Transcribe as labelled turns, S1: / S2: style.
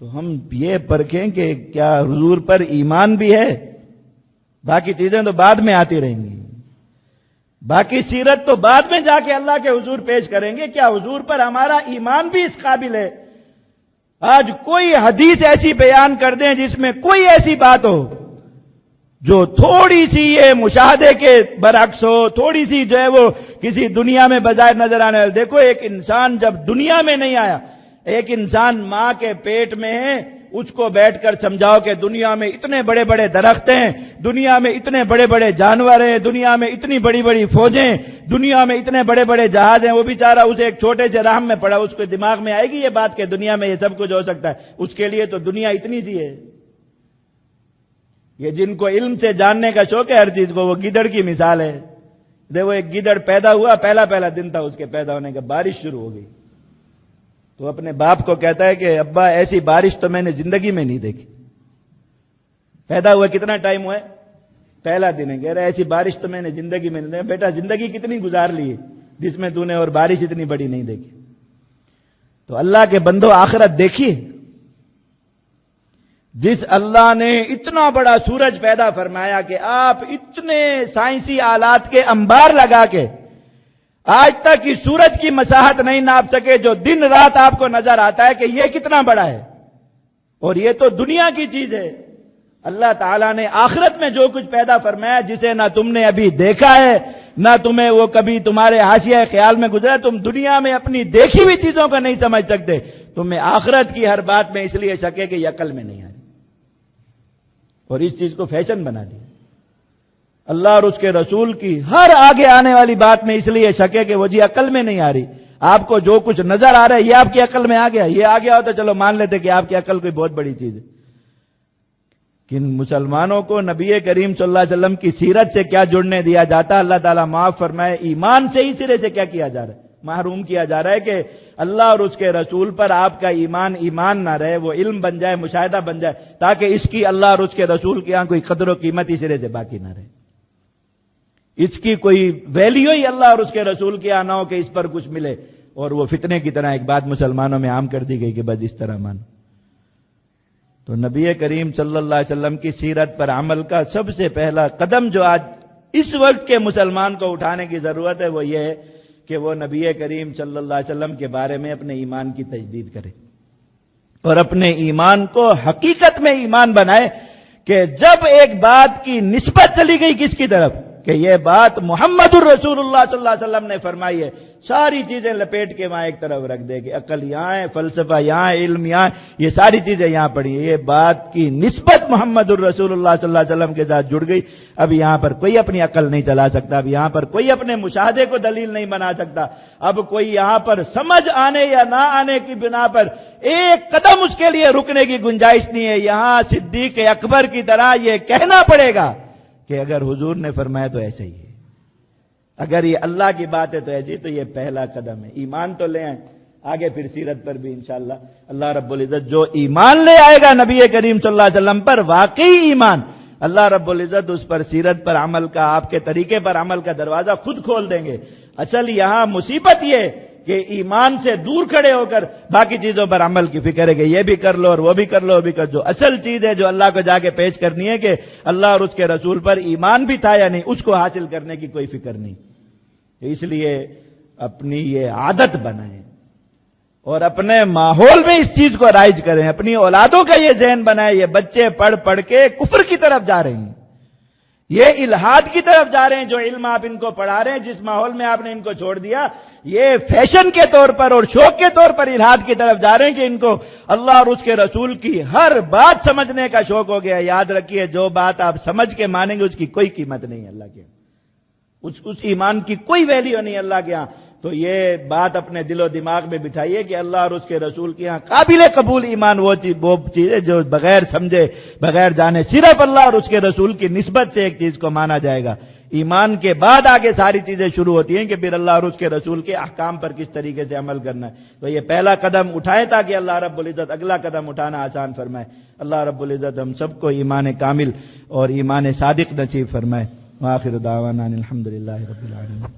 S1: تو ہم یہ پرکھیں کہ کیا حضور پر ایمان بھی ہے. باقی چیزیں تو بعد میں آتی رہیں گی، باقی سیرت تو بعد میں جا کے اللہ کے حضور پیش کریں گے. کیا حضور پر ہمارا ایمان بھی اس قابل ہے؟ آج کوئی حدیث ایسی بیان کر دیں جس میں کوئی ایسی بات ہو جو تھوڑی سی یہ مشاہدے کے برعکس ہو، تھوڑی سی جو ہے وہ کسی دنیا میں بظاہر نظر آنے والی. دیکھو ایک انسان جب دنیا میں نہیں آیا، ایک انسان ماں کے پیٹ میں ہے، اس کو بیٹھ کر سمجھاؤ کہ دنیا میں اتنے بڑے بڑے درخت ہیں، دنیا میں اتنے بڑے بڑے جانور ہیں، دنیا میں اتنی بڑی بڑی فوجیں، دنیا میں اتنے بڑے بڑے جہاز ہیں. وہ بیچارہ اسے ایک چھوٹے سے رحم میں پڑا، اس کے دماغ میں آئے گی یہ بات کہ دنیا میں یہ سب کچھ ہو سکتا ہے؟ اس کے لیے تو دنیا اتنی سی ہے. یہ جن کو علم سے جاننے کا شوق ہے ہر چیز کو، وہ گیدڑ کی مثال ہے. دیکھو ایک گیدڑ پیدا ہوا، پہلا دن تھا اس کے پیدا ہونے کا، بارش شروع ہو گئی تو اپنے باپ کو کہتا ہے کہ ابا ایسی بارش تو میں نے زندگی میں نہیں دیکھی. پیدا ہوا کتنا ٹائم ہوا ہے؟ پہلا دن ہے. کہہ رہا ایسی بارش تو میں نے زندگی میں نہیں دیکھی. بیٹا زندگی کتنی گزار لی ہے جس میں تو نے اور بارش اتنی بڑی نہیں دیکھی. تو اللہ کے بندو آخرت دیکھیے. جس اللہ نے اتنا بڑا سورج پیدا فرمایا کہ آپ اتنے سائنسی آلات کے انبار لگا کے آج تک اس سورج کی مساحت نہیں ناپ سکے، جو دن رات آپ کو نظر آتا ہے کہ یہ کتنا بڑا ہے، اور یہ تو دنیا کی چیز ہے. اللہ تعالیٰ نے آخرت میں جو کچھ پیدا فرمایا جسے نہ تم نے ابھی دیکھا ہے نہ تمہیں وہ کبھی تمہارے حاشیہ خیال میں گزرا. تم دنیا میں اپنی دیکھی ہوئی چیزوں کو نہیں سمجھ سکتے، تمہیں آخرت کی ہر بات میں اس لیے شک ہے کہ یہ عقل میں نہیں آئی، اور اس چیز کو فیشن بنا دیا. اللہ اور اس کے رسول کی ہر آگے آنے والی بات میں اس لیے شک ہے کہ وہ جی عقل میں نہیں آ رہی. آپ کو جو کچھ نظر آ رہا ہے یہ آپ کی عقل میں آ گیا، یہ آ گیا ہو تو چلو مان لیتے کہ آپ کی عقل کوئی بہت بڑی چیز ہے. کن مسلمانوں کو نبی کریم صلی اللہ علیہ وسلم کی سیرت سے کیا جڑنے دیا جاتا؟ اللہ تعالیٰ معاف فرمائے، ایمان سے ہی سرے سے کیا کیا جا رہا ہے؟ محروم کیا جا رہا ہے کہ اللہ اور اس کے رسول پر آپ کا ایمان نہ رہے، وہ علم بن جائے، مشاہدہ بن جائے، تاکہ اس کی اللہ اور اس کے رسول کے یہاں کوئی قدر و قیمت ہی سرے سے باقی نہ رہے، اس کی کوئی ویلیو ہی اللہ اور اس کے رسول کے یہاں نہ ہو کہ اس پر کچھ ملے. اور وہ فتنے کی طرح ایک بات مسلمانوں میں عام کر دی گئی کہ بس اس طرح مانو. تو نبی کریم صلی اللہ علیہ وسلم کی سیرت پر عمل کا سب سے پہلا قدم جو آج اس وقت کے مسلمان کو اٹھانے کی ضرورت ہے وہ یہ ہے کہ وہ نبی کریم صلی اللہ علیہ وسلم کے بارے میں اپنے ایمان کی تجدید کرے اور اپنے ایمان کو حقیقت میں ایمان بنائے کہ جب ایک بات کی نسبت چلی گئی کس کی طرف کہ یہ بات محمد الرسول اللہ صلی اللہ علیہ وسلم نے فرمائی ہے، ساری چیزیں لپیٹ کے وہاں ایک طرف رکھ دے کہ عقل یہاں ہے، فلسفہ یہاں ہے، علم یہاں، یہ ساری چیزیں یہاں پڑی ہیں. یہ بات کی نسبت محمد الرسول اللہ صلی اللہ علیہ وسلم کے ساتھ جڑ گئی. اب یہاں پر کوئی اپنی عقل نہیں چلا سکتا، اب یہاں پر کوئی اپنے مشاہدے کو دلیل نہیں بنا سکتا، اب کوئی یہاں پر سمجھ آنے یا نہ آنے کی بنا پر ایک قدم اس کے لیے رکنے کی گنجائش نہیں ہے. یہاں صدیق اکبر کی طرح یہ کہنا پڑے گا کہ اگر حضور نے فرمایا تو ایسے ہی ہے، اگر یہ اللہ کی بات ہے تو ایسی. تو یہ پہلا قدم ہے. ایمان تو لے آئیں، آگے پھر سیرت پر بھی انشاءاللہ اللہ رب العزت جو ایمان لے آئے گا نبی کریم صلی اللہ علیہ وسلم پر، واقعی ایمان، اللہ رب العزت اس پر سیرت پر عمل کا، آپ کے طریقے پر عمل کا دروازہ خود کھول دیں گے. اصل یہاں مصیبت یہ کہ ایمان سے دور کھڑے ہو کر باقی چیزوں پر عمل کی فکر ہے کہ یہ بھی کر لو اور وہ بھی کر لو، وہ بھی کر دو. اصل چیز ہے جو اللہ کو جا کے پیش کرنی ہے کہ اللہ اور اس کے رسول پر ایمان بھی تھا یا نہیں، اس کو حاصل کرنے کی کوئی فکر نہیں. اس لیے اپنی یہ عادت بنائیں اور اپنے ماحول میں اس چیز کو رائج کریں، اپنی اولادوں کا یہ ذہن بنائیں. یہ بچے پڑھ پڑھ کے کفر کی طرف جا رہے ہیں، یہ الحاد کی طرف جا رہے ہیں. جو علم آپ ان کو پڑھا رہے ہیں، جس ماحول میں آپ نے ان کو چھوڑ دیا، یہ فیشن کے طور پر اور شوق کے طور پر الحاد کی طرف جا رہے ہیں کہ ان کو اللہ اور اس کے رسول کی ہر بات سمجھنے کا شوق ہو گیا. یاد رکھیے جو بات آپ سمجھ کے مانیں گے اس کی کوئی قیمت نہیں ہے اللہ کے، اس ایمان کی کوئی ویلیو نہیں اللہ کے ہاں. تو یہ بات اپنے دل و دماغ میں بٹھائیے کہ اللہ اور اس کے رسول کے ہاں قابل قبول ایمان وہ چیز ہے جو بغیر سمجھے بغیر جانے صرف اللہ اور اس کے رسول کی نسبت سے ایک چیز کو مانا جائے گا. ایمان کے بعد آگے ساری چیزیں شروع ہوتی ہیں کہ پھر اللہ اور اس کے رسول کے احکام پر کس طریقے سے عمل کرنا ہے. تو یہ پہلا قدم اٹھائے تاکہ اللہ رب العزت اگلا قدم اٹھانا آسان فرمائے. اللہ رب العزت ہم سب کو ایمان کامل اور ایمان صادق نصیب فرمائے. وآخر دعوانا الحمدللہ رب العالمین.